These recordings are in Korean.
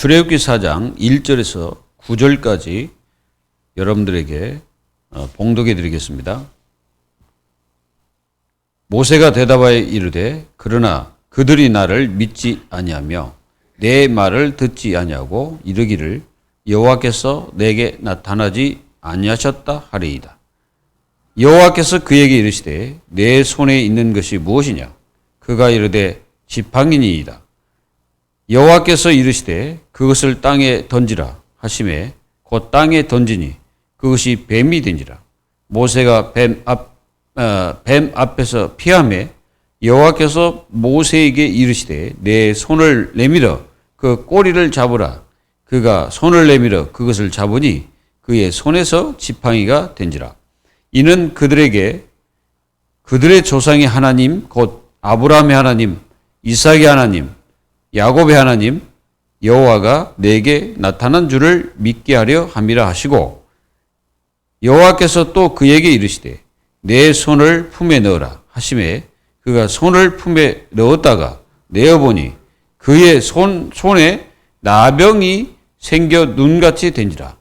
출애굽기 4장 1절에서 9절까지 여러분들에게 봉독해 드리겠습니다. 모세가 대답하여 이르되 그러나 그들이 나를 믿지 아니하며 내 말을 듣지 아니하고 이르기를 여호와께서 내게 나타나지 아니하셨다 하리이다. 여호와께서 그에게 이르시되 내 손에 있는 것이 무엇이냐? 그가 이르되 지팡이니이다. 여호와께서 이르시되 그것을 땅에 던지라 하시매 곧 땅에 던지니 그것이 뱀이 된지라. 모세가 뱀 앞에서 피하매 여호와께서 모세에게 이르시되 내 손을 내밀어 그 꼬리를 잡으라. 그가 손을 내밀어 그것을 잡으니 그의 손에서 지팡이가 된지라. 이는 그들에게 그들의 조상의 하나님 곧 아브라함의 하나님, 이삭의 하나님, 야곱의 하나님 여호와가 내게 나타난 줄을 믿게 하려 함이라 하시고, 여호와께서 또 그에게 이르시되 내 손을 품에 넣으라 하시매 그가 손을 품에 넣었다가 내어보니 그의 손에 나병이 생겨 눈같이 된지라.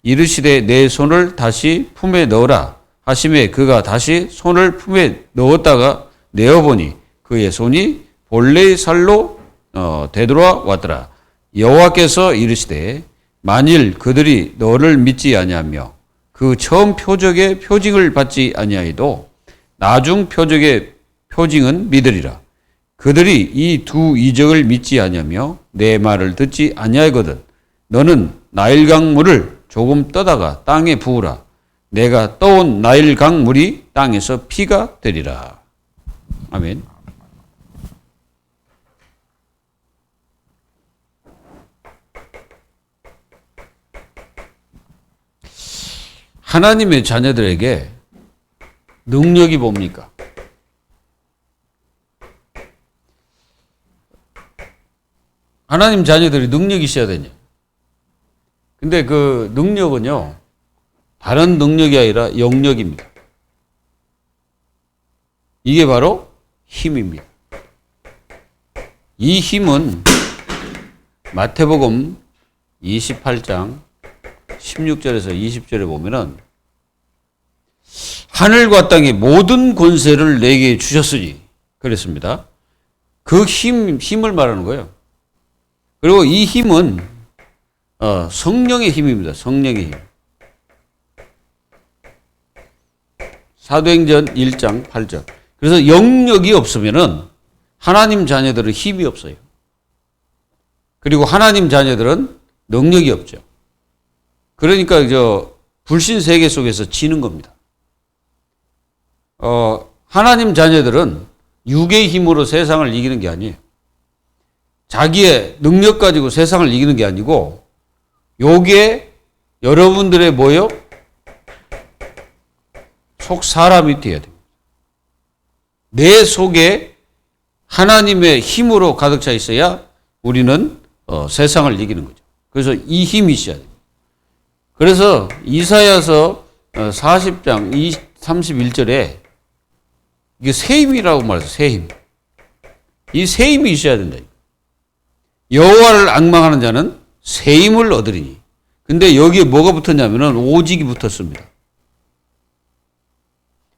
이르시되 내 손을 다시 품에 넣으라 하시매 그가 다시 손을 품에 넣었다가 내어보니 그의 손이 본래의 살로 되돌아 왔더라. 여호와께서 이르시되 만일 그들이 너를 믿지 아니하며 그 처음 표적의 표징을 받지 아니하여도 나중 표적의 표징은 믿으리라. 그들이 이 두 이적을 믿지 아니하며 내 말을 듣지 아니하거든 너는 나일강 물을 조금 떠다가 땅에 부으라. 내가 떠온 나일강 물이 땅에서 피가 되리라. 아멘. 하나님의 자녀들에게 능력이 뭡니까? 하나님 자녀들이 능력이 있어야 되냐? 근데 그 능력은요, 다른 능력이 아니라 영력입니다. 이게 바로 힘입니다. 이 힘은 마태복음 28장 16절에서 20절에 보면은 하늘과 땅의 모든 권세를 내게 주셨으니 그랬습니다. 그 힘을 말하는 거예요. 그리고 이 힘은 성령의 힘입니다. 성령의 힘. 사도행전 1장 8절. 그래서 영력이 없으면은 하나님 자녀들은 힘이 없어요. 그리고 하나님 자녀들은 능력이 없죠. 그러니까 불신 세계 속에서 지는 겁니다. 하나님 자녀들은 육의 힘으로 세상을 이기는 게 아니에요. 자기의 능력 가지고 세상을 이기는 게 아니고, 요게 여러분들의 뭐요? 속 사람이 되어야 됩니다. 내 속에 하나님의 힘으로 가득 차 있어야 우리는 세상을 이기는 거죠. 그래서 이 힘이 있어야 돼요. 그래서 이사야서 40장 31절에 이게 새 힘이라고 말해서 새 힘. 이 새 힘이 있어야 된다. 여호와를 앙망하는 자는 새 힘을 얻으리니. 근데 여기에 뭐가 붙었냐면은 오직이 붙었습니다.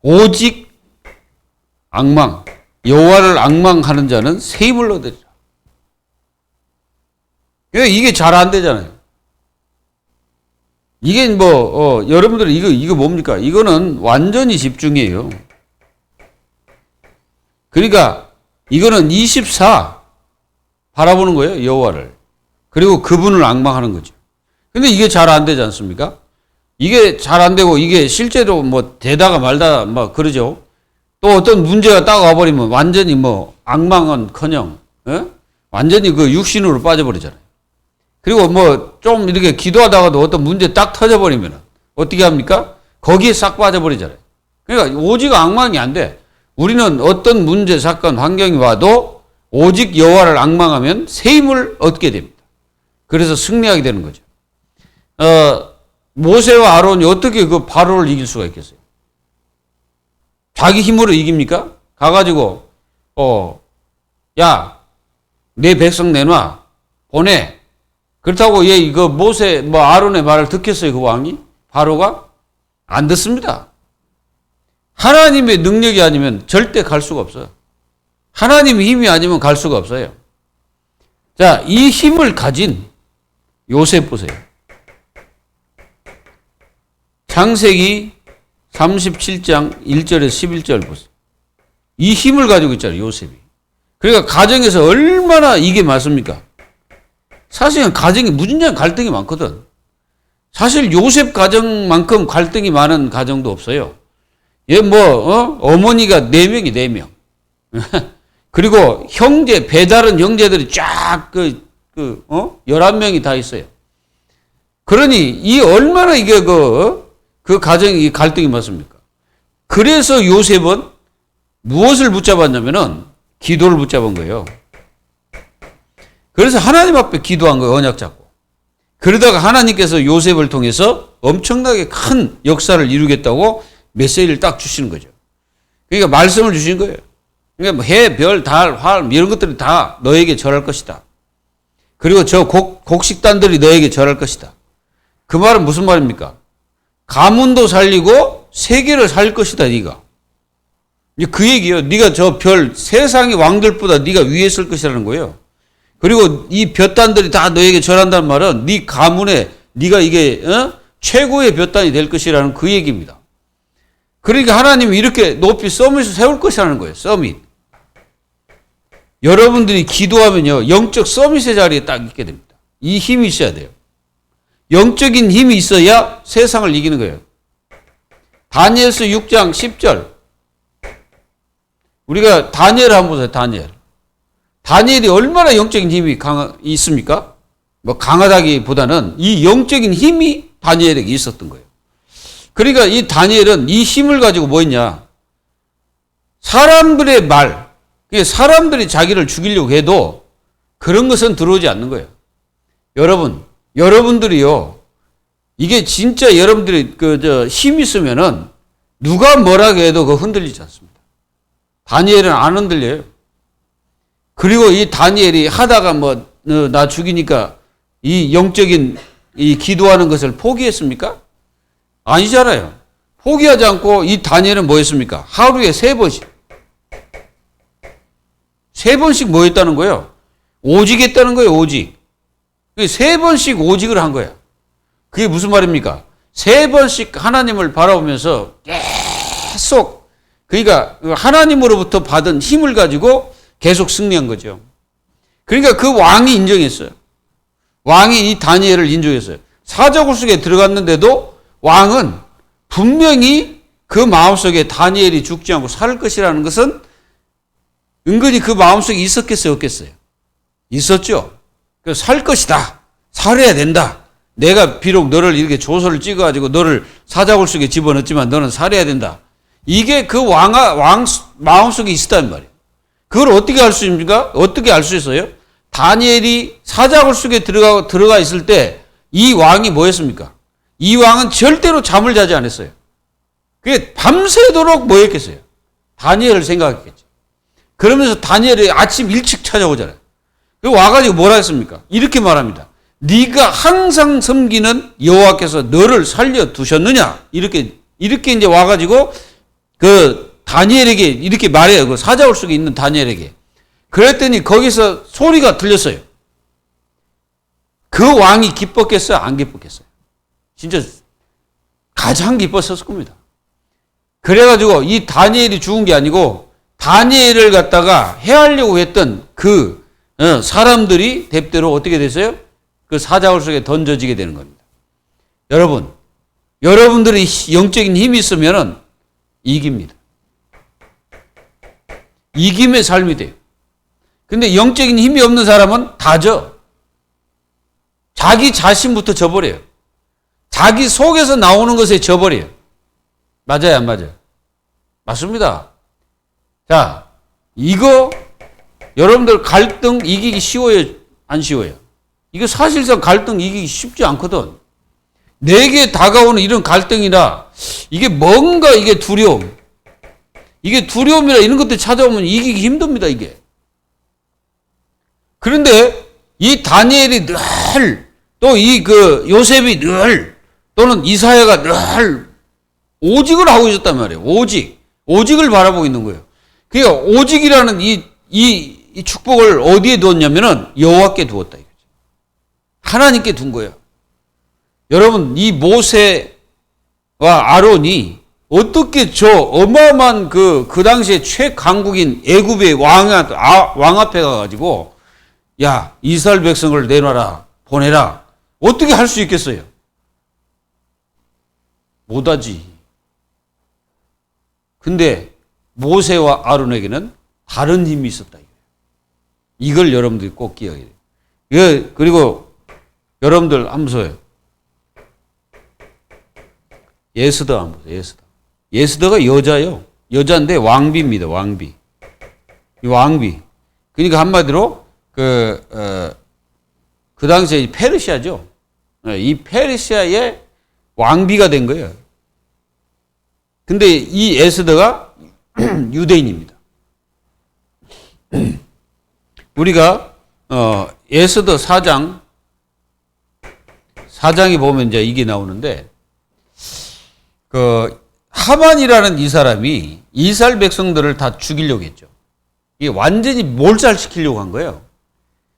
오직 앙망. 여호와를 앙망하는 자는 새 힘을 얻으리라. 이게 잘 안 되잖아요. 이게 여러분들 이거 뭡니까? 이거는 완전히 집중이에요. 그러니까 이거는 24 바라보는 거예요, 여호와를. 그리고 그분을 앙망하는 거죠. 근데 이게 잘 안 되지 않습니까? 이게 잘 안 되고 이게 실제로 되다가 말다 그러죠. 또 어떤 문제가 딱 와버리면 완전히 앙망은커녕 완전히 그 육신으로 빠져버리잖아요. 그리고 좀 이렇게 기도하다가도 어떤 문제 딱 터져버리면 어떻게 합니까? 거기에 싹 빠져버리잖아요. 그러니까 오직 앙망이 안 돼. 우리는 어떤 문제, 사건, 환경이 와도 오직 여호와를 앙망하면 새 힘을 얻게 됩니다. 그래서 승리하게 되는 거죠. 모세와 아론이 어떻게 그 바로를 이길 수가 있겠어요? 자기 힘으로 이깁니까? 가가지고 야, 내 백성 내놔, 보내. 그렇다고 얘 이거 모세 뭐 아론의 말을 듣겠어요, 그 왕이? 바로가? 안 듣습니다. 하나님의 능력이 아니면 절대 갈 수가 없어요. 하나님의 힘이 아니면 갈 수가 없어요. 자, 이 힘을 가진 요셉 보세요. 창세기 37장 1절에서 11절 보세요. 이 힘을 가지고 있잖아요, 요셉이. 그러니까 가정에서 얼마나 이게 많습니까? 사실은 가정에 무진장 갈등이 많거든. 사실 요셉 가정만큼 갈등이 많은 가정도 없어요. 얘 어머니가 4명이 4명. 그리고 형제, 배다른 형제들이 쫙 11명이 다 있어요. 그러니 이 얼마나 이게 그 가정이 갈등이 많습니까? 그래서 요셉은 무엇을 붙잡았냐면은 기도를 붙잡은 거예요. 그래서 하나님 앞에 기도한 거예요, 언약 잡고. 그러다가 하나님께서 요셉을 통해서 엄청나게 큰 역사를 이루겠다고 메시지를 딱 주시는 거죠. 그러니까 말씀을 주신 거예요. 그러니까 해, 별, 달, 활 이런 것들이 다 너에게 절할 것이다. 그리고 저 곡식단들이 너에게 절할 것이다. 그 말은 무슨 말입니까? 가문도 살리고 세계를 살 것이다, 네가. 그 얘기예요. 네가 저 별, 세상의 왕들보다 네가 위에 있을 것이라는 거예요. 그리고 이 볕단들이 다 너에게 절한다는 말은 네 가문에 네가 이게 최고의 볕단이 될 것이라는 그 얘기입니다. 그러니까 하나님이 이렇게 높이 서밋을 세울 것이라는 거예요. 서밋. 여러분들이 기도하면요, 영적 서밋의 자리에 딱 있게 됩니다. 이 힘이 있어야 돼요. 영적인 힘이 있어야 세상을 이기는 거예요. 다니엘서 6장 10절. 우리가 다니엘을 한번 보세요. 다니엘이 얼마나 영적인 힘이 있습니까? 강하다기보다는 이 영적인 힘이 다니엘에게 있었던 거예요. 그러니까 이 다니엘은 이 힘을 가지고 뭐 했냐? 사람들의 말, 사람들이 자기를 죽이려고 해도 그런 것은 들어오지 않는 거예요. 여러분들이요, 이게 진짜 여러분들이 힘 있으면은 누가 뭐라고 해도 그거 흔들리지 않습니다. 다니엘은 안 흔들려요. 그리고 이 다니엘이 하다가 나 죽이니까 이 영적인 이 기도하는 것을 포기했습니까? 아니잖아요. 포기하지 않고 이 다니엘은 뭐 했습니까? 하루에 3번씩. 3번씩 뭐 했다는 거예요? 오직 했다는 거예요, 오직. 3번씩 오직을 한 거야. 그게 무슨 말입니까? 3번씩 하나님을 바라보면서 계속, 그러니까 하나님으로부터 받은 힘을 가지고 계속 승리한 거죠. 그러니까 그 왕이 인정했어요. 왕이 이 다니엘을 인정했어요. 사자굴 속에 들어갔는데도 왕은 분명히 그 마음속에 다니엘이 죽지 않고 살 것이라는 것은 은근히 그 마음속에 있었겠어요, 없겠어요? 있었죠. 살 것이다. 살아야 된다. 내가 비록 너를 이렇게 조서를 찍어가지고 너를 사자굴 속에 집어넣었지만 너는 살아야 된다. 이게 그 왕 마음속에 있었단 말이에요. 그걸 어떻게 알 수 있습니까? 어떻게 알 수 있어요? 다니엘이 사자굴 속에 들어가 있을 때 이 왕이 뭐였습니까? 이 왕은 절대로 잠을 자지 않았어요. 그게 밤새도록 뭐 했겠어요? 다니엘을 생각했겠죠. 그러면서 다니엘이 아침 일찍 찾아오잖아요. 그 와가지고 뭐라 했습니까? 이렇게 말합니다. 네가 항상 섬기는 여호와께서 너를 살려 두셨느냐? 이렇게 이제 와가지고 다니엘에게 이렇게 말해요. 그 사자굴 속에 있는 다니엘에게. 그랬더니 거기서 소리가 들렸어요. 그 왕이 기뻤겠어요? 안 기뻤겠어요? 진짜 가장 기뻤었을 겁니다. 그래가지고 이 다니엘이 죽은 게 아니고 다니엘을 갖다가 해하려고 했던 사람들이 대대로 어떻게 됐어요? 그 사자굴 속에 던져지게 되는 겁니다. 여러분들이 영적인 힘이 있으면은 이깁니다. 이김의 삶이 돼요. 근데 영적인 힘이 없는 사람은 다 져. 자기 자신부터 져버려요. 자기 속에서 나오는 것에 져버려요. 맞아요, 안 맞아요? 맞습니다. 자, 이거 여러분들 갈등 이기기 쉬워요, 안 쉬워요? 이거 사실상 갈등 이기기 쉽지 않거든. 내게 다가오는 이런 갈등이나 이게 뭔가 이게 두려움. 이게 두려움이나 이런 것들 찾아오면 이기기 힘듭니다, 이게. 그런데 이 다니엘이 늘 또 이 요셉이 늘 또는 이사야가 늘 오직을 하고 있었단 말이에요. 오직을 바라보고 있는 거예요. 그러니까 오직이라는 이 축복을 어디에 두었냐면은 여호와께 두었다 이거죠. 하나님께 둔 거예요. 여러분, 이 모세와 아론이 어떻게 저 어마어마한 그 당시에 최강국인 애굽의 왕 앞에 가가지고 야, 이스라엘 백성을 내놔라, 보내라. 어떻게 할 수 있겠어요? 못하지. 근데 모세와 아론에게는 다른 힘이 있었다. 이걸 여러분들이 꼭 기억해야 돼요. 그리고 여러분들 한번 보세요. 예스더 한번 보세요. 예스더가 여자요. 여자인데 왕비입니다. 왕비. 이 왕비. 그러니까 한마디로 그 당시에 페르시아죠. 이 페르시아의 왕비가 된 거예요. 근데 이 에스더가 유대인입니다. 우리가 에스더 4장에 보면 이제 이게 나오는데 하만이라는 이 사람이 이스라엘 백성들을 다 죽이려고 했죠. 이게 완전히 몰살시키려고 한 거예요.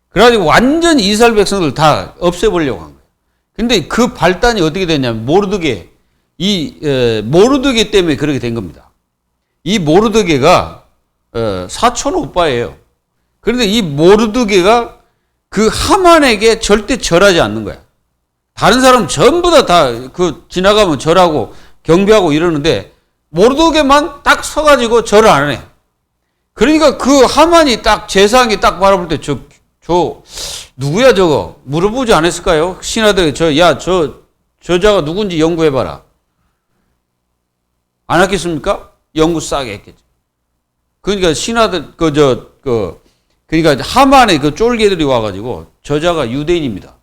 그래가지고 완전히 이스라엘 백성들 다 없애보려고 한 거예요. 근데 그 발단이 어떻게 됐냐면 모르드게 때문에 그렇게 된 겁니다. 이 모르드게가 사촌 오빠예요. 그런데 이 모르드게가 그 하만에게 절대 절하지 않는 거야. 다른 사람 전부 다 지나가면 절하고 경배하고 이러는데 모르드게만 딱 서가지고 절을 안 해. 그러니까 그 하만이 딱 제사장이 딱 바라볼 때 저 누구야 저거 물어보지 않았을까요? 신하들 저자가 누군지 연구해봐라. 안 했겠습니까? 연구 싸게 했겠죠. 그러니까 신하들 그러니까 하만의 그 쫄개들이 와가지고 저자가 유대인입니다.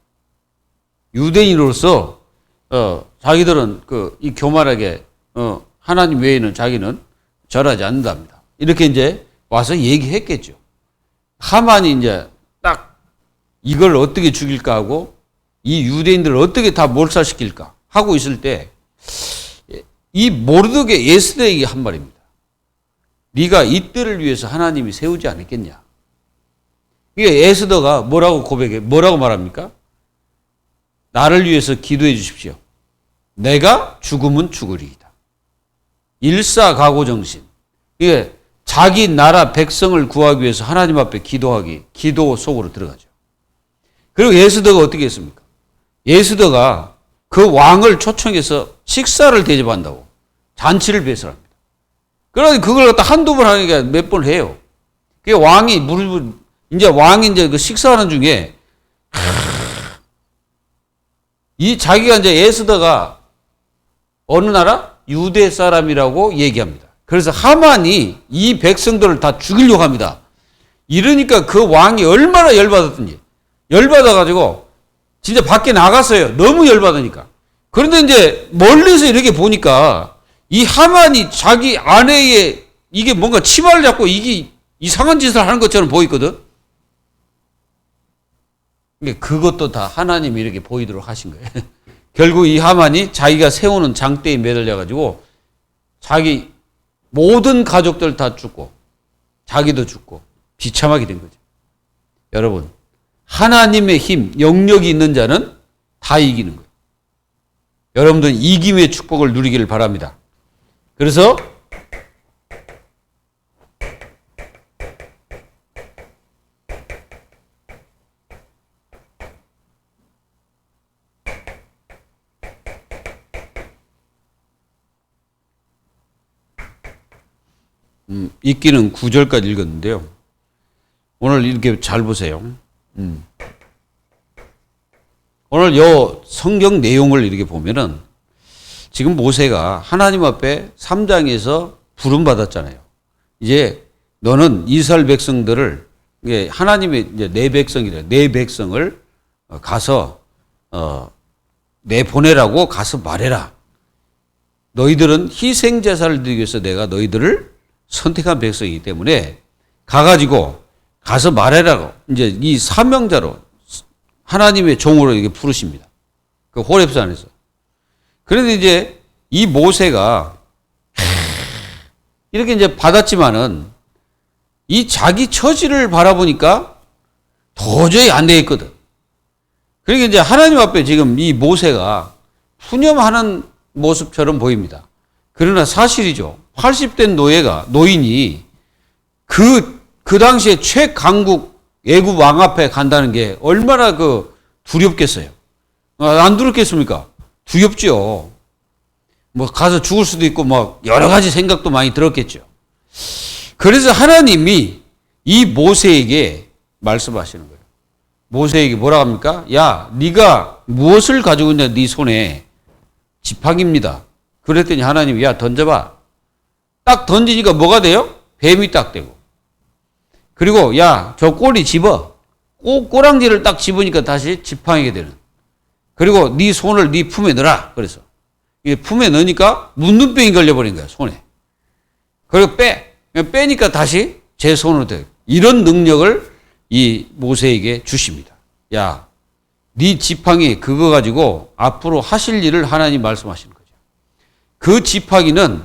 유대인으로서 자기들은 이 교만하게 하나님 외에는 자기는 절하지 않는답니다. 이렇게 이제 와서 얘기했겠죠. 하만이 이제 딱 이걸 어떻게 죽일까 하고 이 유대인들을 어떻게 다 몰살시킬까 하고 있을 때 이 모르드게 에스더에게 한 말입니다. 네가 이때를 위해서 하나님이 세우지 않았겠냐. 이게 에스더가 뭐라고 말합니까? 나를 위해서 기도해 주십시오. 내가 죽으면 죽으리이다. 일사각오 정신. 이게 자기 나라 백성을 구하기 위해서 하나님 앞에 기도 속으로 들어가죠. 그리고 예스더가 어떻게 했습니까? 예스더가 그 왕을 초청해서 식사를 대접한다고 잔치를 배설합니다. 그러니 그걸 갖다 한두 번 하니까 몇 번 해요. 그 왕이 이제 그 식사하는 중에 자기가 이제 에스더가 어느 나라? 유대 사람이라고 얘기합니다. 그래서 하만이 이 백성들을 다 죽이려고 합니다. 이러니까 그 왕이 얼마나 열받았던지. 열받아가지고 진짜 밖에 나갔어요. 너무 열받으니까. 그런데 이제 멀리서 이렇게 보니까 이 하만이 자기 아내의 이게 뭔가 치마를 잡고 이게 이상한 짓을 하는 것처럼 보이거든. 그것도 다 하나님이 이렇게 보이도록 하신 거예요. 결국 이 하만이 자기가 세우는 장대에 매달려가지고 자기 모든 가족들 다 죽고 자기도 죽고 비참하게 된 거죠. 여러분, 하나님의 힘, 영역이 있는 자는 다 이기는 거예요. 여러분들은 이김의 축복을 누리기를 바랍니다. 그래서 읽기는 9절까지 읽었는데요. 오늘 이렇게 잘 보세요. 오늘 요 성경 내용을 이렇게 보면은 지금 모세가 하나님 앞에 3장에서 부름받았잖아요. 이제 너는 이스라엘 백성들을 하나님의 이제 내 백성이래. 내 백성을 가서 내보내라고 가서 말해라. 너희들은 희생 제사를 드리기 위해서 내가 너희들을 선택한 백성이기 때문에 가서 말해라고 이제 이 사명자로 하나님의 종으로 이렇게 부르십니다. 그 호렙산에서. 그런데 이제 이 모세가 이렇게 이제 받았지만은 이 자기 처지를 바라보니까 도저히 안 되겠거든. 그러니까 이제 하나님 앞에 지금 이 모세가 푸념하는 모습처럼 보입니다. 그러나 사실이죠. 80된 노인이 그 당시에 최강국 애굽 왕 앞에 간다는 게 얼마나 두렵겠어요. 안 두렵겠습니까? 두렵죠. 뭐 가서 죽을 수도 있고 뭐 여러 가지 생각도 많이 들었겠죠. 그래서 하나님이 이 모세에게 말씀하시는 거예요. 모세에게 뭐라 합니까? 야, 네가 무엇을 가지고 있냐? 네 손에 지팡이입니다. 그랬더니 하나님이 야, 던져봐. 딱 던지니까 뭐가 돼요? 뱀이 딱 되고. 그리고 야, 저 꼬리 집어. 꼬랑지를 딱 집으니까 다시 지팡이게 되는. 그리고 네 손을 네 품에 넣어라. 그래서 품에 넣으니까 문둥병이 걸려버린 거야, 손에. 그리고 빼니까 다시 제 손으로 돼. 이런 능력을 이 모세에게 주십니다. 야, 네 지팡이 그거 가지고 앞으로 하실 일을 하나님 말씀하시는 거죠. 그 지팡이는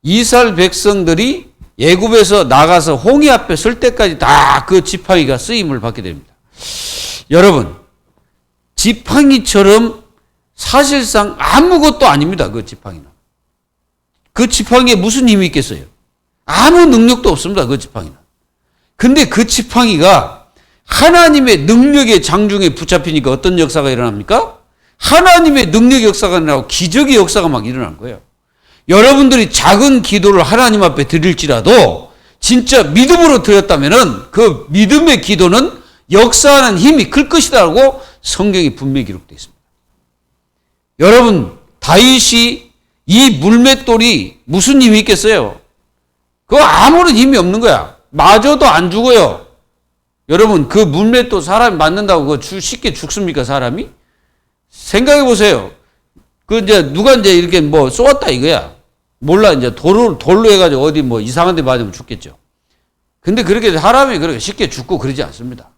이스라엘 백성들이 애굽에서 나가서 홍해 앞에 설 때까지 다 그 지팡이가 쓰임을 받게 됩니다. 여러분, 지팡이처럼 사실상 아무것도 아닙니다. 그 지팡이는. 그 지팡이에 무슨 힘이 있겠어요? 아무 능력도 없습니다. 그 지팡이는. 근데 그 지팡이가 하나님의 능력의 장중에 붙잡히니까 어떤 역사가 일어납니까? 하나님의 능력의 역사가 일어나고 기적의 역사가 막 일어난 거예요. 여러분들이 작은 기도를 하나님 앞에 드릴지라도 진짜 믿음으로 드렸다면은 그 믿음의 기도는 역사하는 힘이 클 것이다라고 성경에 분명히 기록되어 있습니다. 여러분, 다윗이 이 물맷돌이 무슨 힘이 있겠어요? 그거 아무런 힘이 없는 거야. 맞아도 안 죽어요. 여러분, 그 물맷돌 사람이 맞는다고 그거 쉽게 죽습니까, 사람이? 생각해 보세요. 이제 누가 이제 이렇게 뭐 쏘았다 이거야. 몰라, 이제 돌로 해가지고 어디 뭐 이상한 데 맞으면 죽겠죠. 근데 그렇게 사람이 그렇게 쉽게 죽고 그러지 않습니다.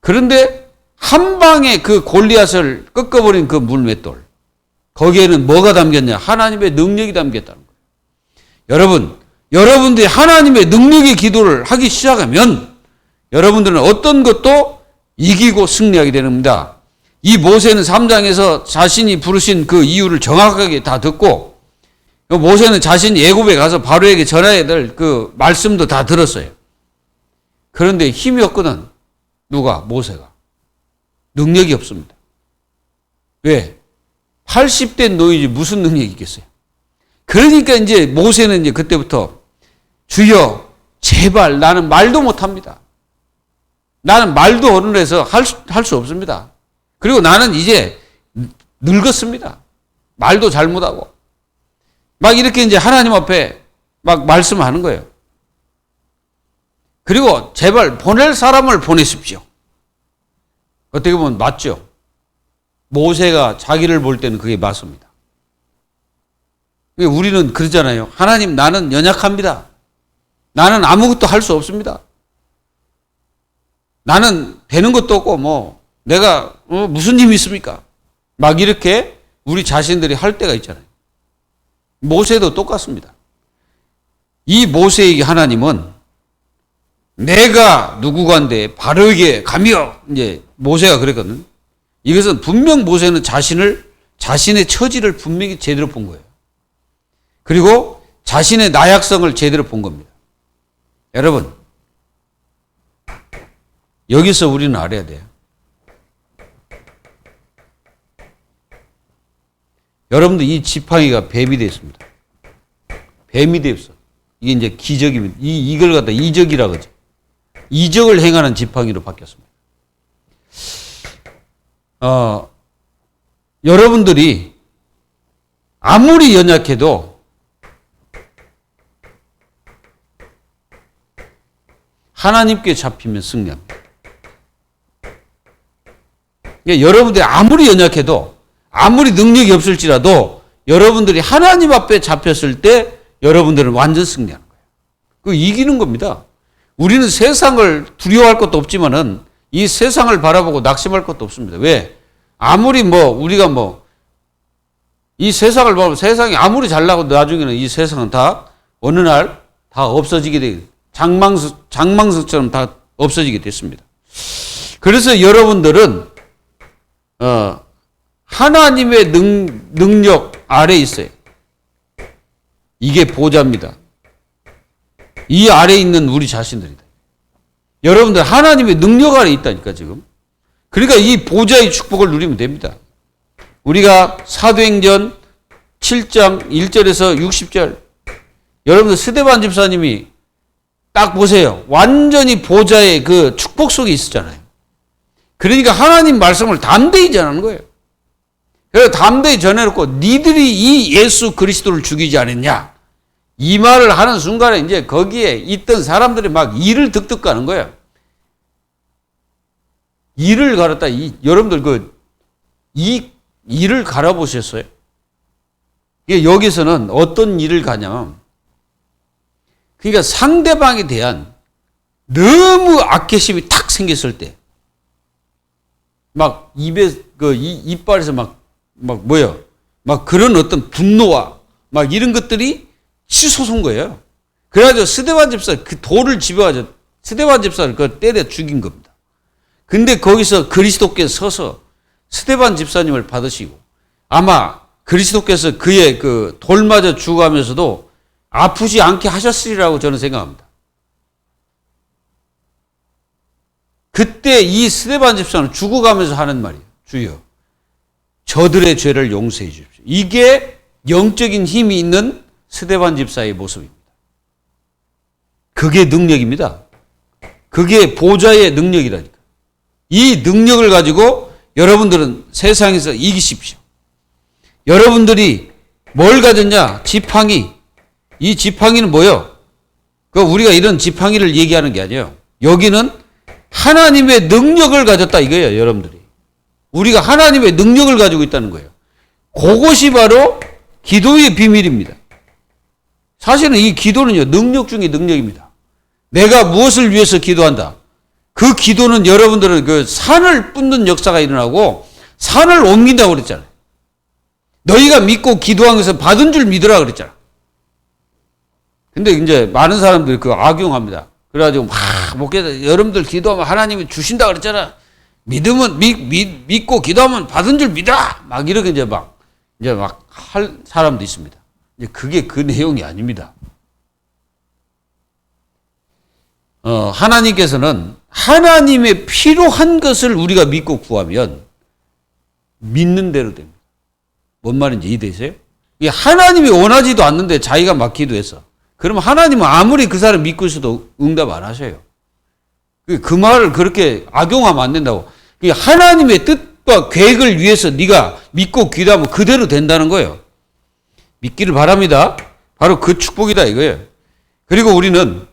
그런데 한 방에 그 골리앗을 꺾어버린 그 물맷돌. 거기에는 뭐가 담겼냐? 하나님의 능력이 담겼다는 거예요. 여러분들이 하나님의 능력의 기도를 하기 시작하면 여러분들은 어떤 것도 이기고 승리하게 되는 겁니다. 이 모세는 3장에서 자신이 부르신 그 이유를 정확하게 다 듣고 모세는 자신이 애굽에 가서 바로에게 전해야 될 그 말씀도 다 들었어요. 그런데 힘이 없거든. 누가? 모세가. 능력이 없습니다. 왜? 80대 노인이 무슨 능력이 있겠어요? 그러니까 이제 모세는 이제 그때부터 주여 제발 나는 말도 못합니다. 나는 말도 어른해서 할 수 없습니다. 그리고 나는 이제 늙었습니다. 말도 잘못하고. 막 이렇게 이제 하나님 앞에 막 말씀하는 거예요. 그리고 제발 보낼 사람을 보내십시오. 어떻게 보면 맞죠. 모세가 자기를 볼 때는 그게 맞습니다. 우리는 그러잖아요. 하나님, 나는 연약합니다. 나는 아무것도 할 수 없습니다. 나는 되는 것도 없고 뭐 내가 무슨 힘이 있습니까? 막 이렇게 우리 자신들이 할 때가 있잖아요. 모세도 똑같습니다. 이 모세에게 하나님은 내가 누구간데 바로에게 가며 이제 모세가 그랬거든. 이것은 분명 모세는 자신의 처지를 분명히 제대로 본 거예요. 그리고 자신의 나약성을 제대로 본 겁니다. 여러분, 여기서 우리는 알아야 돼요. 여러분들 이 지팡이가 뱀이 됐습니다. 뱀이 됐어. 이게 이제 기적입니다. 이걸 갖다 이적이라 그러죠. 이적을 행하는 지팡이로 바뀌었습니다. 여러분들이 아무리 연약해도 하나님께 잡히면 승리합니다. 그러니까 여러분들이 아무리 연약해도 아무리 능력이 없을지라도 여러분들이 하나님 앞에 잡혔을 때 여러분들은 완전 승리하는 거예요. 그 이기는 겁니다. 우리는 세상을 두려워할 것도 없지만은 이 세상을 바라보고 낙심할 것도 없습니다. 왜? 아무리 우리가 이 세상을 보면 세상이 아무리 잘나고 나중에는 이 세상은 다 어느 날 다 없어지게 돼. 장망석처럼 다 없어지게 됐습니다. 그래서 여러분들은 하나님의 능력 아래에 있어요. 이게 보좌입니다. 이 아래에 있는 우리 자신들이다. 여러분들 하나님의 능력 아래에 있다니까 지금. 그러니까 이 보좌의 축복을 누리면 됩니다. 우리가 사도행전 7장 1절에서 60절 여러분들 스데반 집사님이 딱 보세요. 완전히 보좌의 그 축복 속에 있었잖아요. 그러니까 하나님 말씀을 담대히 전하는 거예요. 그래서 담대히 전해놓고 니들이 이 예수 그리스도를 죽이지 않았냐. 이 말을 하는 순간에 이제 거기에 있던 사람들이 막 이를 득득 가는 거예요. 이를 갈았다. 여러분들 이 이를 갈아보셨어요? 여기서는 어떤 일을 가냐면, 그러니까 상대방에 대한 너무 악계심이 탁 생겼을 때, 막 이빨에서 막 그런 어떤 분노와 막 이런 것들이 치솟은 거예요. 그래가지고 스데반 집사 그 돌을 집어가지고 스데반 집사를 때려 죽인 겁니다. 근데 거기서 그리스도께서 서서 스데반 집사님을 받으시고 아마 그리스도께서 그의 그 돌 맞아 죽어가면서도 아프지 않게 하셨으리라고 저는 생각합니다. 그때 이 스데반 집사는 죽어가면서 하는 말이에요. 주여, 저들의 죄를 용서해 주십시오. 이게 영적인 힘이 있는 스데반 집사의 모습입니다. 그게 능력입니다. 그게 보좌의 능력이라니까. 이 능력을 가지고 여러분들은 세상에서 이기십시오. 여러분들이 뭘 가졌냐? 지팡이. 이 지팡이는 뭐예요? 우리가 이런 지팡이를 얘기하는 게 아니에요. 여기는 하나님의 능력을 가졌다 이거예요, 여러분들이. 우리가 하나님의 능력을 가지고 있다는 거예요. 그것이 바로 기도의 비밀입니다. 사실은 이 기도는요, 능력 중에 능력입니다. 내가 무엇을 위해서 기도한다. 그 기도는 여러분들은 그 산을 뿜는 역사가 일어나고 산을 옮긴다고 그랬잖아요. 너희가 믿고 기도한 것을 받은 줄 믿으라 그랬잖아. 근데 이제 많은 사람들이 그거 악용합니다. 그래가지고 여러분들 기도하면 하나님이 주신다 그랬잖아. 믿으면, 믿고 기도하면 받은 줄 믿어라! 막 이렇게 이제 막 할 사람도 있습니다. 이제 그게 그 내용이 아닙니다. 하나님께서는 하나님의 필요한 것을 우리가 믿고 구하면 믿는 대로 됩니다. 뭔 말인지 이해되세요? 하나님이 원하지도 않는데 자기가 막 기도해서. 그러면 하나님은 아무리 그 사람 믿고 있어도 응답 안 하셔요. 그 말을 그렇게 악용하면 안 된다고. 하나님의 뜻과 계획을 위해서 네가 믿고 기도하면 그대로 된다는 거예요. 믿기를 바랍니다. 바로 그 축복이다 이거예요. 그리고 우리는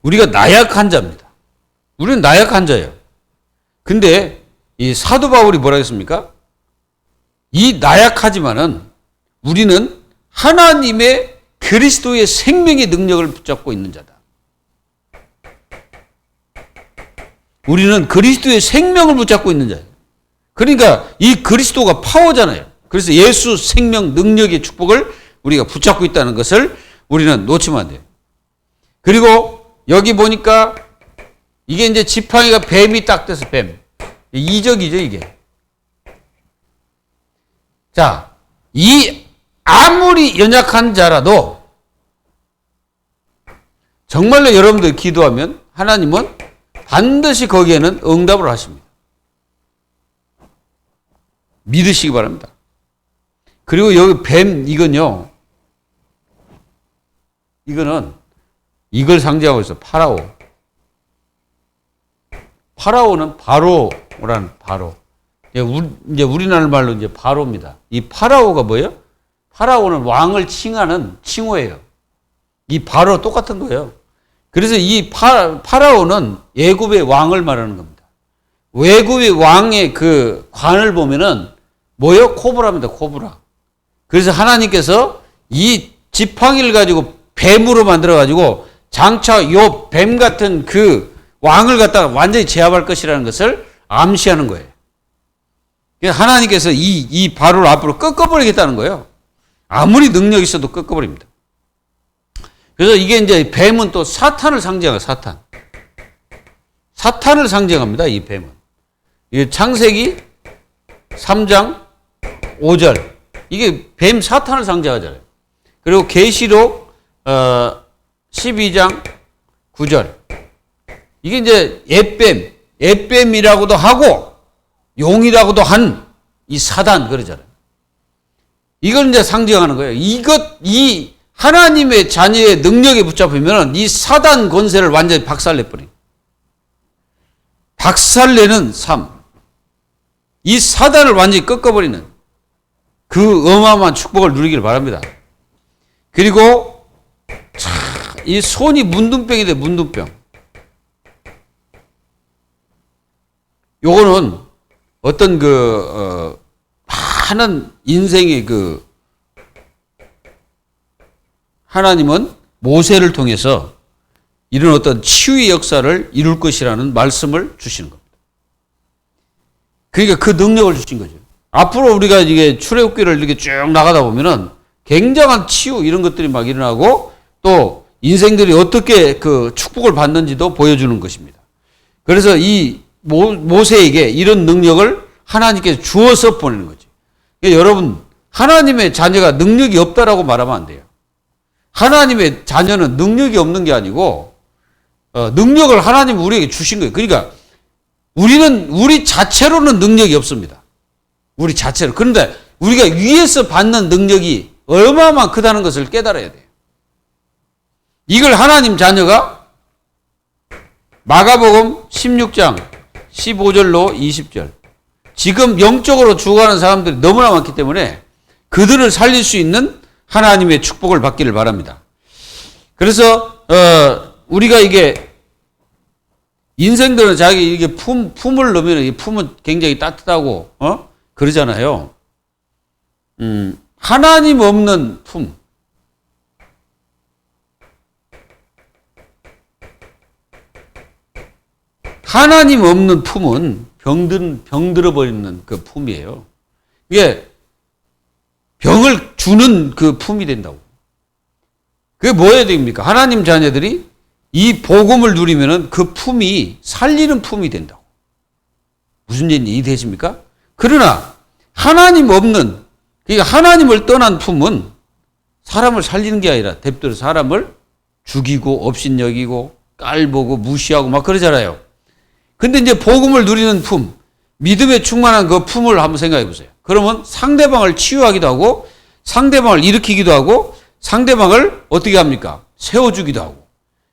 우리가 나약한 자입니다. 우리는 나약한 자예요. 근데 이 사도 바울이 뭐라 했습니까? 이 나약하지만은 우리는 하나님의 그리스도의 생명의 능력을 붙잡고 있는 자다. 우리는 그리스도의 생명을 붙잡고 있는 자예요. 그러니까 이 그리스도가 파워잖아요. 그래서 예수 생명 능력의 축복을 우리가 붙잡고 있다는 것을 우리는 놓치면 안 돼요. 그리고 여기 보니까 이게 이제 지팡이가 뱀이 딱 돼서 뱀. 이적이죠, 이게. 자, 이 아무리 연약한 자라도 정말로 여러분들 기도하면 하나님은 반드시 거기에는 응답을 하십니다. 믿으시기 바랍니다. 그리고 여기 뱀, 이거는 이걸 상징하고 있어. 파라오. 파라오는 바로라는 바로. 이제 우리나라 말로 이제 바로입니다. 이 파라오가 뭐예요? 파라오는 왕을 칭하는 칭호예요. 이 바로 똑같은 거예요. 그래서 이 파라오는 애굽의 왕을 말하는 겁니다. 애굽의 왕의 그 관을 보면은 뭐예요? 코브라입니다. 코브라. 그래서 하나님께서 이 지팡이를 가지고 뱀으로 만들어가지고 장차 요 뱀 같은 그 왕을 갖다가 완전히 제압할 것이라는 것을 암시하는 거예요. 하나님께서 이 바로를 앞으로 꺾어버리겠다는 거예요. 아무리 능력이 있어도 꺾어버립니다. 그래서 이게 이제 뱀은 또 사탄을 상징해요, 사탄. 사탄을 상징합니다, 이 뱀은. 이게 창세기 3장 5절. 이게 뱀 사탄을 상징하잖아요. 그리고 계시록 12장 9절. 이게 이제 옓뱀이라고도 하고 용이라고도 한 이 사단 그러잖아요. 이걸 이제 상징하는 거예요. 이 하나님의 자녀의 능력에 붙잡히면 이 사단 권세를 완전히 박살내버려요. 박살내는 삶. 이 사단을 완전히 꺾어버리는 그 어마어마한 축복을 누리기를 바랍니다. 그리고 이 손이 문둥병이 돼, 문둥병. 요거는 어떤 많은 인생의 하나님은 모세를 통해서 이런 어떤 치유의 역사를 이룰 것이라는 말씀을 주시는 겁니다. 그러니까 그 능력을 주신 거죠. 앞으로 우리가 이게 출애굽기를 이렇게 쭉 나가다 보면은 굉장한 치유 이런 것들이 막 일어나고 또 인생들이 어떻게 그 축복을 받는지도 보여주는 것입니다. 그래서 이 모세에게 이런 능력을 하나님께서 주어서 보내는 거죠. 그러니까 여러분, 하나님의 자녀가 능력이 없다라고 말하면 안 돼요. 하나님의 자녀는 능력이 없는 게 아니고 능력을 하나님이 우리에게 주신 거예요. 그러니까 우리 자체로는 능력이 없습니다. 우리 자체로. 그런데 우리가 위에서 받는 능력이 얼마나 크다는 것을 깨달아야 돼요. 이걸 하나님 자녀가 마가복음 16장 15절로 20절. 지금 영적으로 죽어가는 사람들이 너무나 많기 때문에 그들을 살릴 수 있는 하나님의 축복을 받기를 바랍니다. 그래서 우리가 이게 인생들은 자기 이게 품을 넣으면 이 품은 굉장히 따뜻하고 그러잖아요. 하나님 없는 품. 하나님 없는 품은 병들어버리는 그 품이에요. 이게 병을 주는 그 품이 된다고. 그게 뭐여야 됩니까? 하나님 자녀들이 이 복음을 누리면은 그 품이 살리는 품이 된다고. 무슨 얘기인지 이해되십니까? 그러나 하나님 없는, 그러니까 하나님을 떠난 품은 사람을 살리는 게 아니라 대표로 사람을 죽이고 업신여기고 깔보고 무시하고 막 그러잖아요. 근데 이제 복음을 누리는 품, 믿음에 충만한 그 품을 한번 생각해 보세요. 그러면 상대방을 치유하기도 하고 상대방을 일으키기도 하고 상대방을 어떻게 합니까? 세워주기도 하고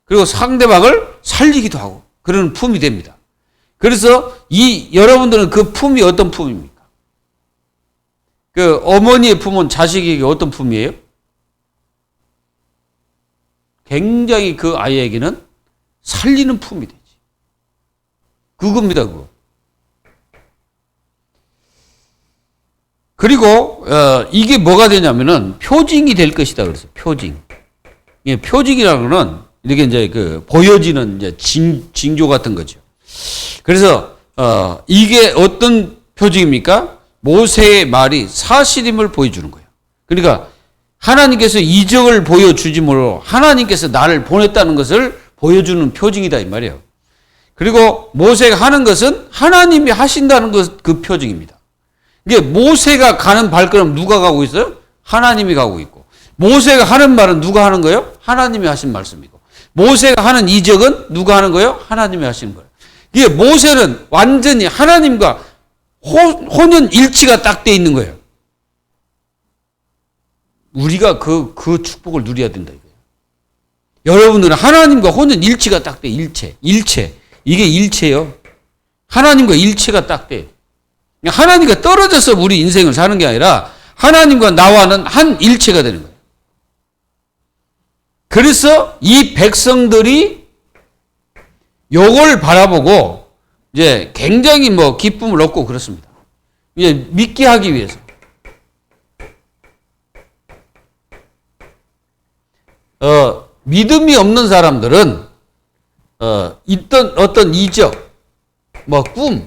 그리고 상대방을 살리기도 하고 그런 품이 됩니다. 그래서 여러분들은 그 품이 어떤 품입니까? 그 어머니의 품은 자식에게 어떤 품이에요? 굉장히 그 아이에게는 살리는 품이 되지. 그겁니다, 그거. 그리고 이게 뭐가 되냐면은 표징이 될 것이다 그래서 표징. 예, 표징이라는 거는 이렇게 이제 그 보여지는 이제 징조 같은 거죠. 그래서 이게 어떤 표징입니까? 모세의 말이 사실임을 보여주는 거예요. 그러니까 하나님께서 이적을 보여주지 못하고 하나님께서 나를 보냈다는 것을 보여주는 표징이다 이 말이에요. 그리고 모세가 하는 것은 하나님이 하신다는 것, 그 표징입니다. 이게 모세가 가는 발걸음 누가 가고 있어요? 하나님이 가고 있고 모세가 하는 말은 누가 하는 거예요? 하나님이 하신 말씀이고 모세가 하는 이적은 누가 하는 거예요? 하나님이 하시는 거예요. 이게 모세는 완전히 하나님과 혼연일치가 딱 돼 있는 거예요. 우리가 그 축복을 누려야 된다 이거예요. 여러분들은 하나님과 혼연일치가 딱 돼. 일체. 이게 일체예요. 하나님과 일체가 딱 돼. 하나님과 떨어져서 우리 인생을 사는 게 아니라 하나님과 나와는 한 일체가 되는 거예요. 그래서 이 백성들이 요걸 바라보고 이제 굉장히 기쁨을 얻고 그렇습니다. 이제 믿게 하기 위해서. 믿음이 없는 사람들은 있던 어떤 이적, 꿈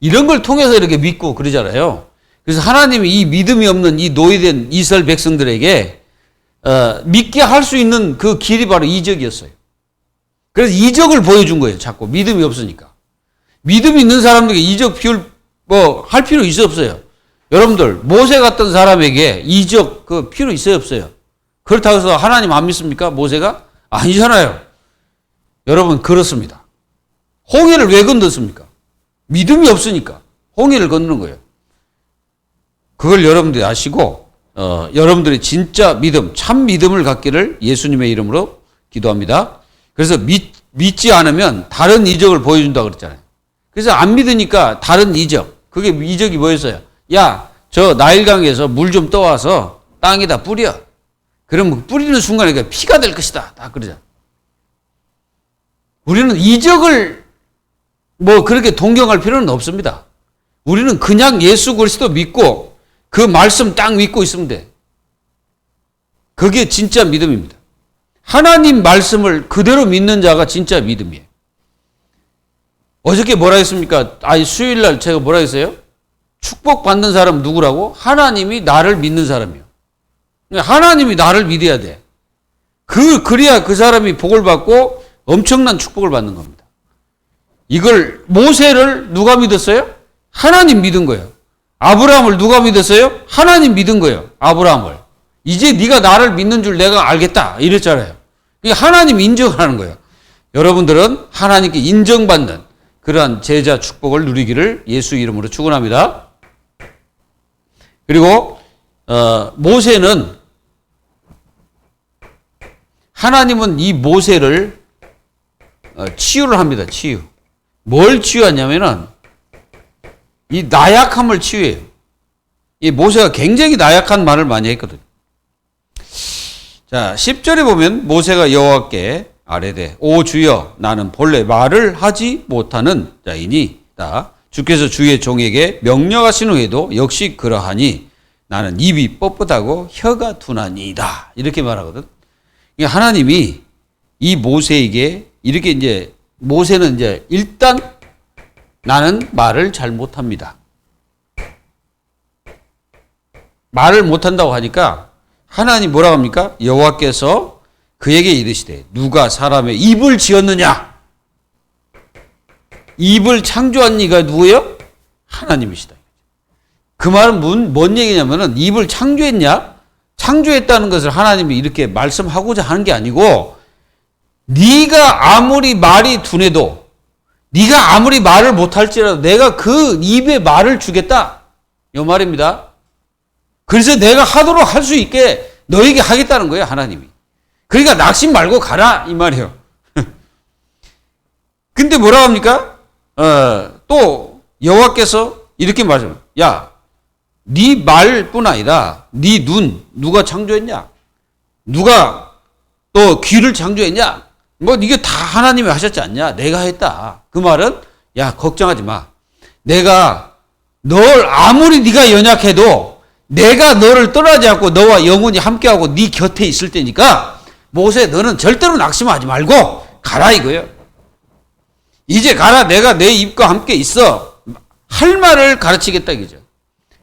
이런 걸 통해서 이렇게 믿고 그러잖아요. 그래서 하나님이 이 믿음이 없는 이 노예된 이스라엘 백성들에게 믿게 할 수 있는 그 길이 바로 이적이었어요. 그래서 이적을 보여준 거예요. 자꾸 믿음이 없으니까. 믿음이 있는 사람들에게 이적 할 필요 있어 없어요? 여러분들 모세 같은 사람에게 이적 필요 있어요 없어요? 그렇다고 해서 하나님 안 믿습니까? 모세가? 아니잖아요. 여러분 그렇습니다. 홍해를 왜 건넜습니까? 믿음이 없으니까 홍해를 건너는 거예요. 그걸 여러분들이 아시고 여러분들이 진짜 믿음, 참 믿음을 갖기를 예수님의 이름으로 기도합니다. 그래서 믿지 않으면 다른 이적을 보여준다고 그랬잖아요. 그래서 안 믿으니까 다른 이적, 그게 이적이 뭐였어요? 야, 저 나일강에서 물 좀 떠와서 땅에다 뿌려. 그러면 뿌리는 순간에 피가 될 것이다. 다 그러잖아. 우리는 이적을 그렇게 동경할 필요는 없습니다. 우리는 그냥 예수 그리스도 믿고 그 말씀 딱 믿고 있으면 돼. 그게 진짜 믿음입니다. 하나님 말씀을 그대로 믿는 자가 진짜 믿음이에요. 어저께 뭐라 했습니까? 수요일날 제가 뭐라 했어요? 축복받는 사람 누구라고? 하나님이 나를 믿는 사람이요. 하나님이 나를 믿어야 돼. 그래야 그 사람이 복을 받고 엄청난 축복을 받는 겁니다. 이걸 모세를 누가 믿었어요? 하나님 믿은 거예요. 아브라함을 누가 믿었어요? 하나님 믿은 거예요. 아브라함을. 이제 네가 나를 믿는 줄 내가 알겠다. 이랬잖아요. 하나님 인정하는 거예요. 여러분들은 하나님께 인정받는 그러한 제자 축복을 누리기를 예수 이름으로 축원합니다. 그리고 모세는 하나님은 이 모세를 치유를 합니다. 치유. 뭘 치유하냐면은 이 나약함을 치유해요. 이 모세가 굉장히 나약한 말을 많이 했거든요. 자, 10절에 보면 모세가 여호와께 아뢰되 오 주여 나는 본래 말을 하지 못하는 자이니이다. 주께서 주의 종에게 명령하신 후에도 역시 그러하니 나는 입이 뻣뻣하고 혀가 둔하니이다. 이렇게 말하거든. 하나님이 이 모세에게 이렇게 이제 모세는 이제 일단 나는 말을 잘 못합니다. 말을 못한다고 하니까 하나님 뭐라고 합니까? 여호와께서 그에게 이르시되 누가 사람의 입을 지었느냐? 입을 창조한 이가 누구예요? 하나님이시다. 그 말은 뭔 얘기냐면은 입을 창조했냐? 창조했다는 것을 하나님이 이렇게 말씀하고자 하는 게 아니고 네가 아무리 말이 둔해도 네가 아무리 말을 못할지라도 내가 그 입에 말을 주겠다. 이 말입니다. 그래서 내가 하도록 할 수 있게 너에게 하겠다는 거예요, 하나님이. 그러니까 낙심 말고 가라 이 말이에요. 근데 뭐라고 합니까? 또 여호와께서 이렇게 말씀해요. 야, 네 말뿐 아니라 네 눈 누가 창조했냐? 누가 또 귀를 창조했냐? 이게 다 하나님이 하셨지 않냐? 내가 했다. 그 말은 야, 걱정하지 마. 내가 널 아무리 네가 연약해도 내가 너를 떠나지 않고 너와 영원히 함께하고 네 곁에 있을 테니까 모세 너는 절대로 낙심하지 말고 가라 이거예요. 이제 가라. 내가 내 입과 함께 있어. 할 말을 가르치겠다 이거죠.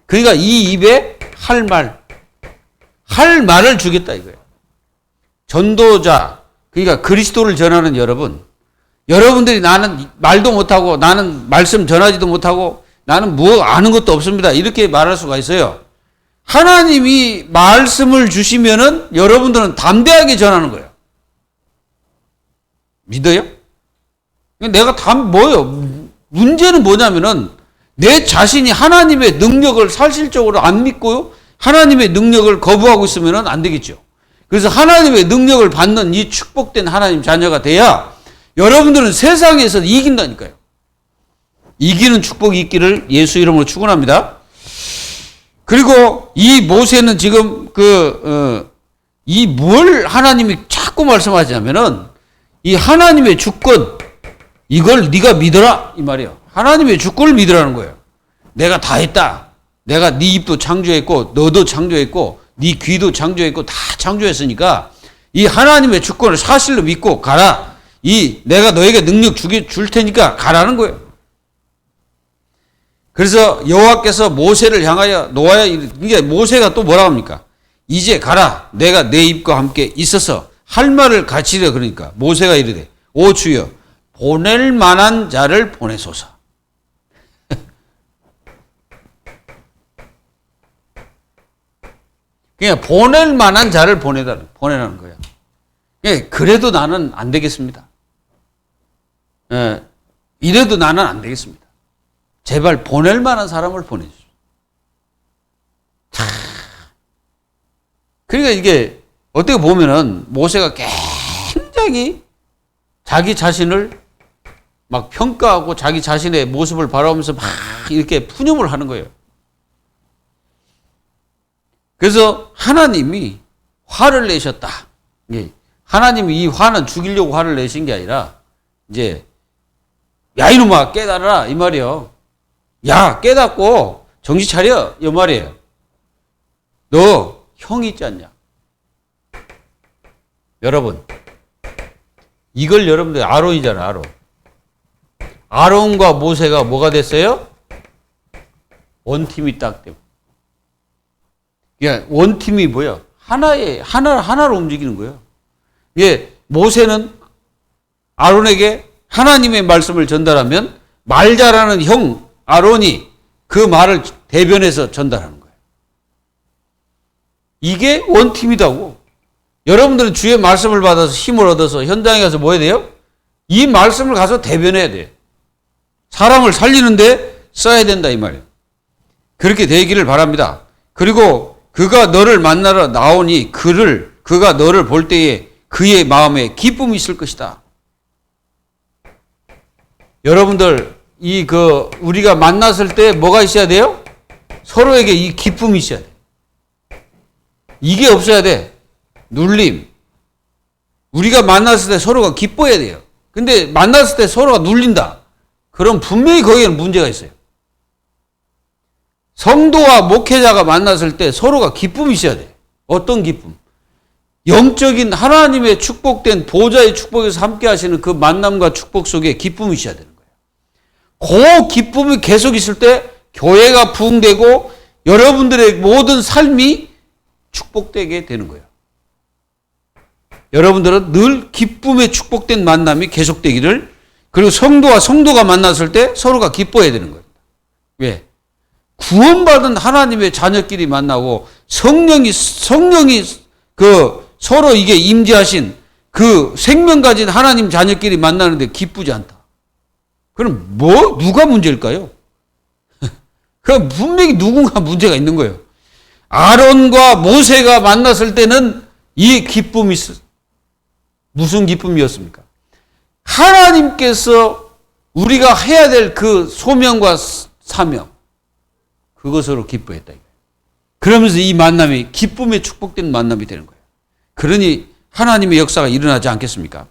그러니까 이 입에 할 말을 주겠다 이거예요. 전도자, 그러니까 그리스도를 전하는 여러분들이 나는 말도 못하고 나는 말씀 전하지도 못하고 나는 아는 것도 없습니다. 이렇게 말할 수가 있어요. 하나님이 말씀을 주시면은 여러분들은 담대하게 전하는 거예요. 믿어요? 내가 뭐예요? 문제는 뭐냐면은 내 자신이 하나님의 능력을 사실적으로 안 믿고요. 하나님의 능력을 거부하고 있으면은 안 되겠죠. 그래서 하나님의 능력을 받는 이 축복된 하나님 자녀가 돼야 여러분들은 세상에서 이긴다니까요. 이기는 축복이 있기를 예수 이름으로 축원합니다. 그리고 이 모세는 지금 이 뭘 하나님이 자꾸 말씀하시냐면은 이 하나님의 주권 이걸 네가 믿어라 이 말이에요. 하나님의 주권을 믿으라는 거예요. 내가 다 했다. 내가 네 입도 창조했고 너도 창조했고 네 귀도 창조했고 다 창조했으니까 이 하나님의 주권을 사실로 믿고 가라. 내가 너에게 능력 줄 테니까 가라는 거예요. 그래서 여호와께서 모세를 향하여 노아야, 이게 모세가 또 뭐라 합니까? 이제 가라. 내가 내 입과 함께 있어서 할 말을 가르치려. 그러니까 모세가 이르되 오 주여 보낼 만한 자를 보내소서. 그냥 보낼 만한 자를 보내라는 거야. 그래도 나는 안 되겠습니다. 이래도 나는 안 되겠습니다. 제발 보낼 만한 사람을 보내주십시오. 그러니까 이게 어떻게 보면은 모세가 굉장히 자기 자신을 막 평가하고 자기 자신의 모습을 바라보면서 막 이렇게 푸념을 하는 거예요. 그래서 하나님이 화를 내셨다. 하나님이 이 화는 죽이려고 화를 내신 게 아니라 이제 야 이놈아 깨달아라 이 말이에요. 야 깨닫고 정신 차려 이 말이에요. 너 형이 있지 않냐? 여러분 이걸 여러분들 아론이잖아. 아론과 모세가 뭐가 됐어요? 원팀이 딱 되고. 원팀이 뭐야? 하나로 움직이는 거예요. 모세는 아론에게 하나님의 말씀을 전달하면 말 잘하는 형 아론이 그 말을 대변해서 전달하는 거예요. 이게 원팀이다고. 여러분들은 주의 말씀을 받아서 힘을 얻어서 현장에 가서 뭐 해야 돼요? 이 말씀을 가서 대변해야 돼요. 사람을 살리는데 써야 된다 이 말이에요. 그렇게 되기를 바랍니다. 그리고 그가 너를 만나러 나오니 그가 너를 볼 때에 그의 마음에 기쁨이 있을 것이다. 여러분들 우리가 만났을 때 뭐가 있어야 돼요? 서로에게 이 기쁨이 있어야 돼. 이게 없어야 돼. 눌림. 우리가 만났을 때 서로가 기뻐해야 돼요. 근데 만났을 때 서로가 눌린다. 그럼 분명히 거기에는 문제가 있어요. 성도와 목회자가 만났을 때 서로가 기쁨이 있어야 돼. 어떤 기쁨? 영적인 하나님의 축복된 보좌의 축복에서 함께 하시는 그 만남과 축복 속에 기쁨이 있어야 되는 거예요. 그 기쁨이 계속 있을 때 교회가 부흥되고 여러분들의 모든 삶이 축복되게 되는 거예요. 여러분들은 늘 기쁨의 축복된 만남이 계속되기를, 그리고 성도와 성도가 만났을 때 서로가 기뻐해야 되는 거예요. 왜? 구원받은 하나님의 자녀끼리 만나고 성령이 서로 이게 임재하신 그 생명 가진 하나님 자녀끼리 만나는데 기쁘지 않다. 그럼 누가 문제일까요? 그럼 분명히 누군가 문제가 있는 거예요. 아론과 모세가 만났을 때는 이 기쁨이 무슨 기쁨이었습니까? 하나님께서 우리가 해야 될 그 소명과 사명, 그것으로 기뻐했다. 그러면서 이 만남이 기쁨의 축복된 만남이 되는 거예요. 그러니 하나님의 역사가 일어나지 않겠습니까?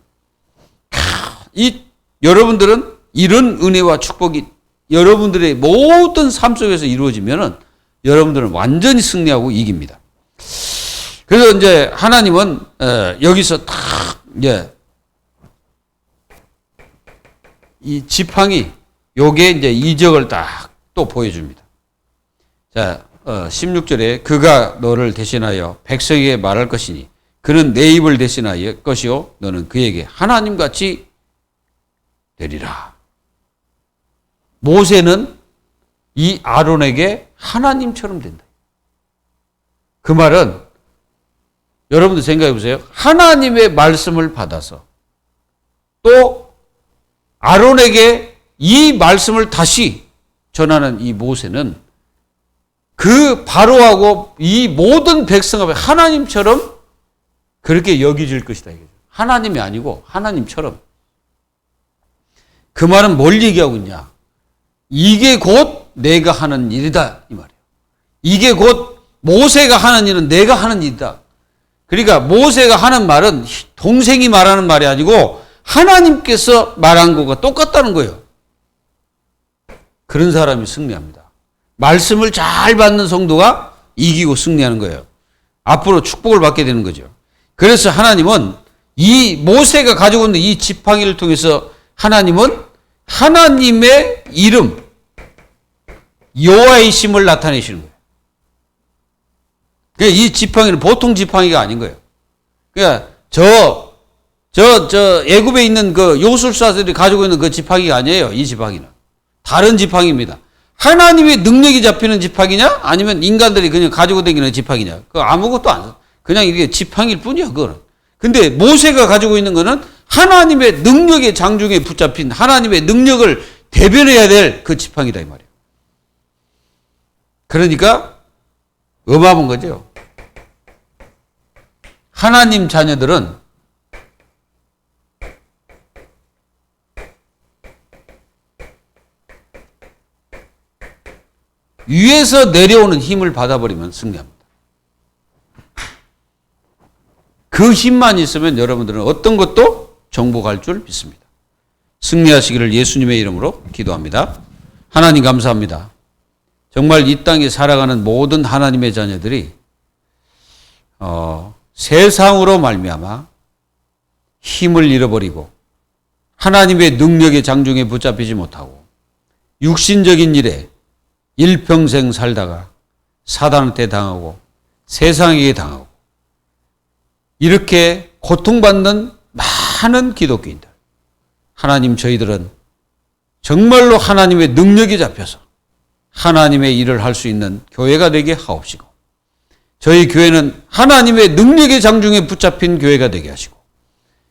여러분들은 이런 은혜와 축복이 여러분들의 모든 삶 속에서 이루어지면은 여러분들은 완전히 승리하고 이깁니다. 그래서 이제 하나님은 여기서 이 지팡이 요게 이제 이적을 딱 또 보여줍니다. 자, 16절에 그가 너를 대신하여 백성에게 말할 것이니 그는 내 입을 대신하여 것이요 너는 그에게 하나님같이 되리라. 모세는 이 아론에게 하나님처럼 된다. 그 말은 여러분들 생각해 보세요. 하나님의 말씀을 받아서 또 아론에게 이 말씀을 다시 전하는 이 모세는 그 바로하고 이 모든 백성 앞에 하나님처럼 그렇게 여겨질 것이다. 하나님이 아니고 하나님처럼. 그 말은 뭘 얘기하고 있냐? 이게 곧 내가 하는 일이다 이 말이에요. 이게 곧 모세가 하는 일은 내가 하는 일이다. 그러니까 모세가 하는 말은 동생이 말하는 말이 아니고 하나님께서 말한 것과 똑같다는 거예요. 그런 사람이 승리합니다. 말씀을 잘 받는 성도가 이기고 승리하는 거예요. 앞으로 축복을 받게 되는 거죠. 그래서 하나님은 이 모세가 가지고 있는 이 지팡이를 통해서 하나님은 하나님의 이름, 여호와의 심을 나타내시는 거예요. 그러니까 이 지팡이는 보통 지팡이가 아닌 거예요. 그러니까 애굽에 있는 그 요술사들이 가지고 있는 그 지팡이가 아니에요. 이 지팡이는. 다른 지팡이입니다. 하나님의 능력이 잡히는 지팡이냐? 아니면 인간들이 그냥 가지고 다니는 지팡이냐? 그 아무것도 안 써. 그냥 이게 지팡이일 뿐이야, 그거는. 근데 모세가 가지고 있는 거는 하나님의 능력의 장중에 붙잡힌 하나님의 능력을 대변해야 될 그 지팡이다, 이 말이에요. 그러니까 어마어마한 거죠. 하나님 자녀들은 위에서 내려오는 힘을 받아버리면 승리합니다. 그 힘만 있으면 여러분들은 어떤 것도 정복할 줄 믿습니다. 승리하시기를 예수님의 이름으로 기도합니다. 하나님 감사합니다. 정말 이 땅에 살아가는 모든 하나님의 자녀들이 세상으로 말미암아 힘을 잃어버리고 하나님의 능력의 장중에 붙잡히지 못하고 육신적인 일에 일평생 살다가 사단한테 당하고 세상에게 당하고 이렇게 고통받는 많은 기독교인들, 하나님, 저희들은 정말로 하나님의 능력이 잡혀서 하나님의 일을 할 수 있는 교회가 되게 하옵시고, 저희 교회는 하나님의 능력의 장중에 붙잡힌 교회가 되게 하시고,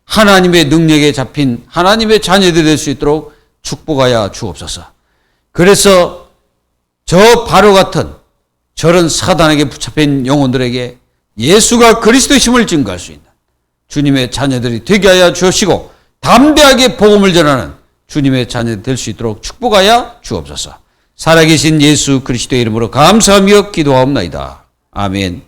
하나님의 능력에 잡힌 하나님의 자녀들이 될 수 있도록 축복하여 주옵소서. 그래서 저 바로 같은 저런 사단에게 붙잡힌 영혼들에게 예수가 그리스도의 힘을 증거할 수 있는 주님의 자녀들이 되게 하여 주시고, 담대하게 복음을 전하는 주님의 자녀들이 될 수 있도록 축복하여 주옵소서. 살아계신 예수 그리스도의 이름으로 감사하며 기도하옵나이다. 아멘.